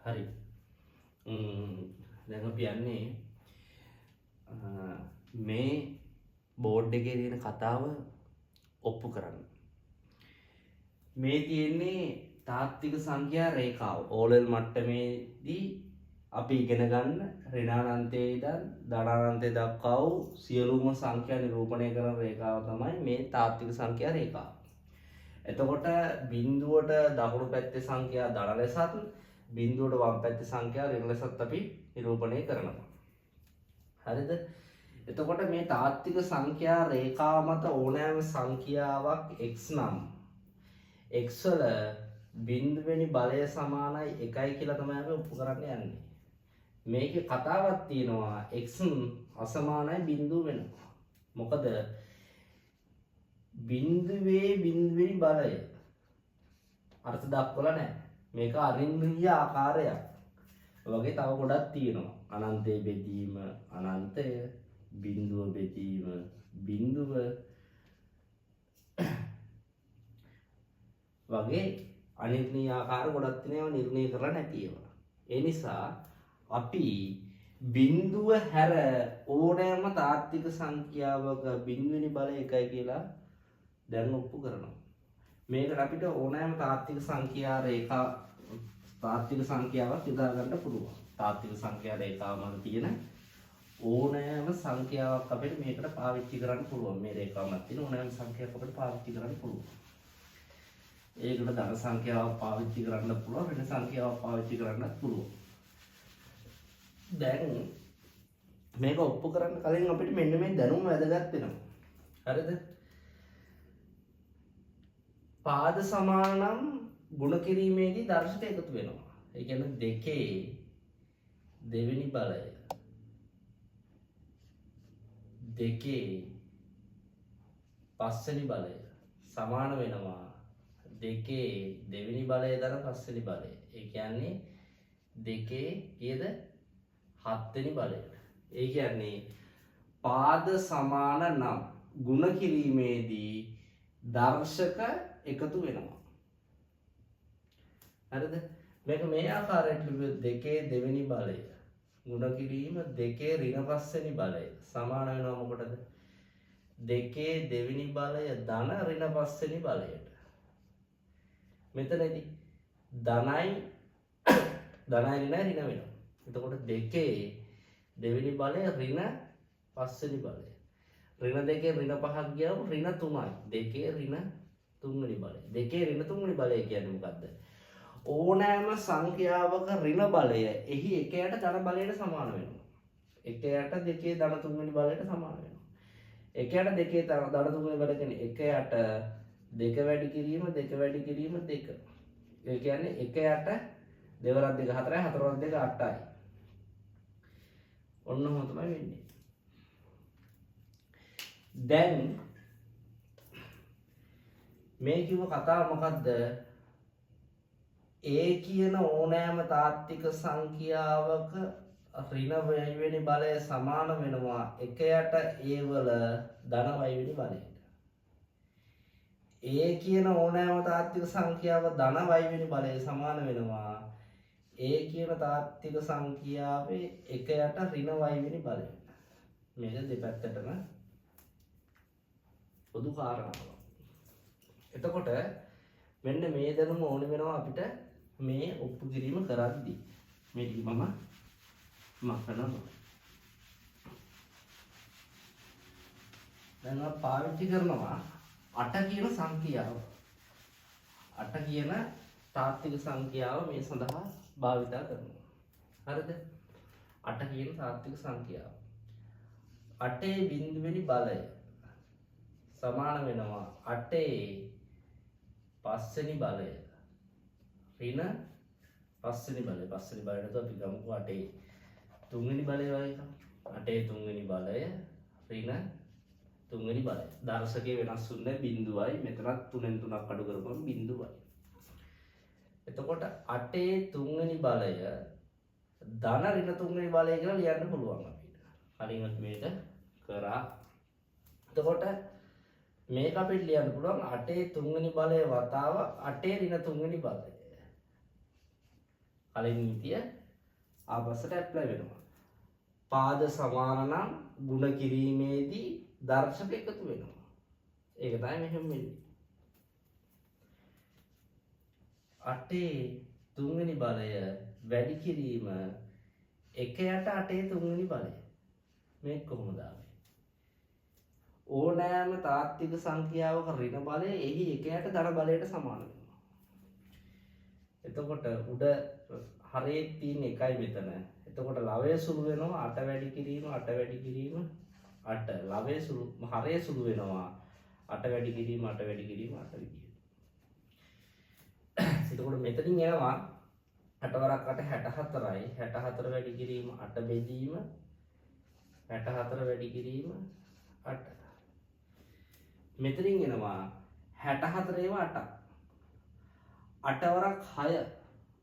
හරි. දැන් අපි යන්නේ මේ බෝඩ් එකේ තියෙන කතාව ඔප්පු කරන්න. මේ තියෙන්නේ තාත්වික සංඛ්‍යා රේඛාව. ඕලෙල් මට්ටමේදී අපි ඉගෙන ගන්න ඍණානන්තයේ ඉඳන් ධනානන්තය දක්වා වූ සියලුම සංඛ්‍යා නිරූපණය කරන රේඛාව තමයි මේ තාත්වික සංඛ්‍යා රේඛාව. එතකොට බිඳුවට දකුණු පැත්තේ සංඛ්‍යා ධන ලෙසත් බිඳුවට වම් පැත්තේ සංඛ්‍යා ඍණ ලෙසත් අපි නිරූපණය කරනවා. හරිද? එතකොට මේ තාත්වික සංඛ්‍යා රේඛාව මත ඕනෑම සංඛ්‍යාවක් x නම් x වල බිඳුවෙනි බලය සමානයි 1යි කියලා තමයි අපි ඔප්පු කරන්න යන්නේ. මේකේ කතාවක් තියෙනවා x අසමානයි බිඳුව වෙනවා. මොකද බිඳුවෙනි බලය අර්ථ දක්වලා නැහැ. මේක අරින්ද්‍රිය ආකාරයක්. වගේ තව ගොඩක් තියෙනවා. අනන්තයේ බෙදීම අනන්තය, බිඳුව බෙදීම බිඳුව වගේ අනිර්ණීය ආකාර ගොඩක් තියෙනවා නිර්ණය කරලා නැති ඒවා. ඒ නිසා අපි බිඳුව හැර ඕනෑම තාත්වික සංඛ්‍යාවක බිඳුවෙනි බලය 1යි කියලා දැන් ඔප්පු කරනවා. මේකට අපිට ඕනෑම තාත්වික සංඛ්‍යා රේඛා තාත්වික සංඛ්‍යාවක් යොදා ගන්න පුළුවන්. තාත්වික සංඛ්‍යා රේඛාව මත තියෙන ඕනෑම සංඛ්‍යාවක් අපිට මේකට පාවිච්චි කරන්න පුළුවන්. මේ රේඛාව මත තියෙන ඕනෑම සංඛ්‍යාවක් අපිට පාවිච්චි කරන්න පුළුවන්. ඒකට ධන සංඛ්‍යාවක් පාවිච්චි කරන්න පුළුවන්, ඍණ සංඛ්‍යාවක් පාවිච්චි කරන්නත් පුළුවන්. දැන් මේක ඔප්පු කරන්න කලින් අපිට මෙන්න මේ දැනුම වැදගත් වෙනවා. හරිද? පාද සමාන නම් ගුණ කිරීමේදී දර්ශක එකතු වෙනවා. ඒ කියන්නේ දෙකේ දෙවෙනි බලය දෙකේ පස්වෙනි බලය සමාන වෙනවා දෙකේ දෙවෙනි බලය දර පස්වෙනි බලය. ඒ කියන්නේ දෙකේ කීයද? 7 වෙනි බලය. ඒ කියන්නේ පාද සමාන නම් ගුණ කිරීමේදී දර්ශක එකතු වෙනවා. හරිද? මේක මේ ආකාරයට ලිව්වොත් දෙකේ දෙවෙනි බලය ගුණ කිරීම දෙකේ ඍණ පස්වෙනි බලය සමාන වෙනවා මොකටද? දෙකේ දෙවෙනි බලය ධන ඍණ පස්වෙනි බලයට. මෙතනදී ධනයි ඍණයි ඍණ වෙනවා. එතකොට දෙකේ දෙවෙනි බලය ඍණ පස්වෙනි බලය. ඍණ දෙකේ ඍණ පහක් ගියාම ඍණ 3යි. දෙකේ ඍණ තුන්වෙනි බලය. දෙකේ ඍණ තුන්වෙනි බලය කියන්නේ මොකද්ද? ඕනෑම සංඛ්‍යාවක ඍණ බලය එහි 1යට ධන බලයට සමාන වෙනවා. 1යට දෙකේ ධන තුන්වෙනි බලයට සමාන වෙනවා. 1යට දෙකේ ධන තුන්වෙනි බලය කියන්නේ 1යට 2 වැඩි කිරීම 2 වැඩි කිරීම 2. ඒ කියන්නේ 1යට 2 වරක් 2 4යි 4 වරක් 2 8යි. ඔන්නම තමයි වෙන්නේ. දැන් මේ කිව්ව කතාව මොකද්ද? A කියන ඕනෑම තාත්වික සංඛ්‍යාවක ඍණ වෙනි බලය සමාන වෙනවා 1යට A වල ධන වෙනි බලයට. A කියන ඕනෑම තාත්වික සංඛ්‍යාව ධන වෙනි බලය සමාන වෙනවා A කියන තාත්වික සංඛ්‍යාවේ 1යට ඍණ වෙනි බලයට. මේක දෙපැත්තටම පොදු කාරණාවක්. එතකොට මෙන්න මේ දැනුම ඕන වෙනවා අපිට මේ ඔප්පු කිරීම කරද්දී. මේ ටික මම කරනවා. දැන් අපි පාවිච්චි කරනවා 8 කියන සංඛ්‍යාව. 8 කියන තාත්වික සංඛ්‍යාව මේ සඳහා භාවිතා කරනවා. හරිද? 8 කියන තාත්වික සංඛ්‍යාව. 8 බිඳුවෙනි බලය සමාන වෙනවා 8 පස්වෙනි බලය ඍණ පස්වෙනි බලය. පස්වෙනි බලයට අපි ගමුකෝ 8 තුන්වෙනි බලය වගේ එකක්. 8 තුන්වෙනි බලය ඍණ තුන්වෙනි බලය. දර්ශකයේ වෙනස් වුන්නේ බිඳුවයි. මෙතනත් 3න් 3ක් අඩු කරපුවම බිඳුවයි. එතකොට 8 තුන්වෙනි බලය ධන ඍණ තුන්වෙනි බලය කියලා ලියන්න පුළුවන් අපිට. කලින් අපි මේක කරා. එතකොට මේක අපිට ලියන්න පුළුවන් 8 තුන්වෙනි බලය වතාව 8 ඍණ තුන්වෙනි බලය. කලින් නීතිය ආපස්සට ඇප්ලයි වෙනවා. පාද සමාන නම් ගුණ කිරීමේදී දර්ශක එකතු වෙනවා. ඒක තමයි මෙහෙම වෙන්නේ. 8 තුන්වෙනි බලය වැඩි කිරීම 1යට 8 තුන්වෙනි බලය. මේක කොහොමද ආවේ? ඕනෑම තාත්වික සංඛ්‍යාවක ඍණ බලය එහි 1යට ධන බලයට සමාන වෙනවා. එතකොට උඩ හරේ තියෙන එකයි මෙතන. එතකොට ලවය සුළු වෙනවා 8 වැඩි කිරීම 8 වැඩි කිරීම 8. ලවය සුළු හරේ සුළු වෙනවා 8 වැඩි කිරීම 8 වැඩි කිරීම 8 විදියට. එතකොට මෙතනින් එනවා 8 වරක් 8 64යි 64 වැඩි කිරීම 8 බෙදීම 64 වැඩි කිරීම 8. මෙතනින් එනවා 64 ඒවා 8. 8 වරක් 6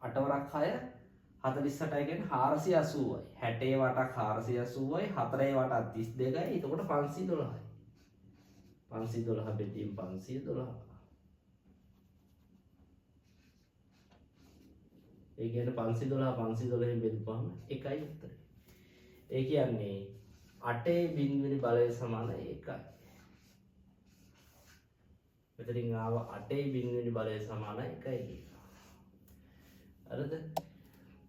8 වරක් 6 48යි කියන්නේ 480යි. 60 වටක් 480යි 4 වටක් 32යි. එතකොට 512යි. 512 බෙදීම 512. ඒ කියන්නේ 512 512 බෙදුවාම එකයි උත්තරේ. ඒ කියන්නේ 8 බිඳුවෙනි බලය සමාන 1යි. මෙතනින් ආව 8 බිඳුවෙනි බලය සමාන 1යි කියනවා. හරිද?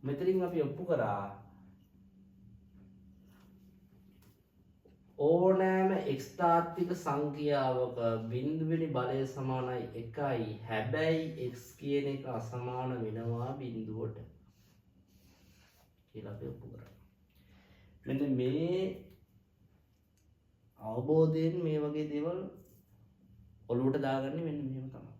මෙතනින් අපි ඔප්පු කරා ඕනෑම x තාත්වික සංඛ්‍යාවක බිඳුවෙනි බලය සමානයි 1යි. හැබැයි x කියන එක අසමාන වෙනවා බිඳුවට කියලා අපි ඔප්පු කරා. මෙන්න මේ අවබෝධයෙන් මේ වගේ දේවල් ඔලුවට දාගන්නේ මෙන්න මෙහෙම තමයි.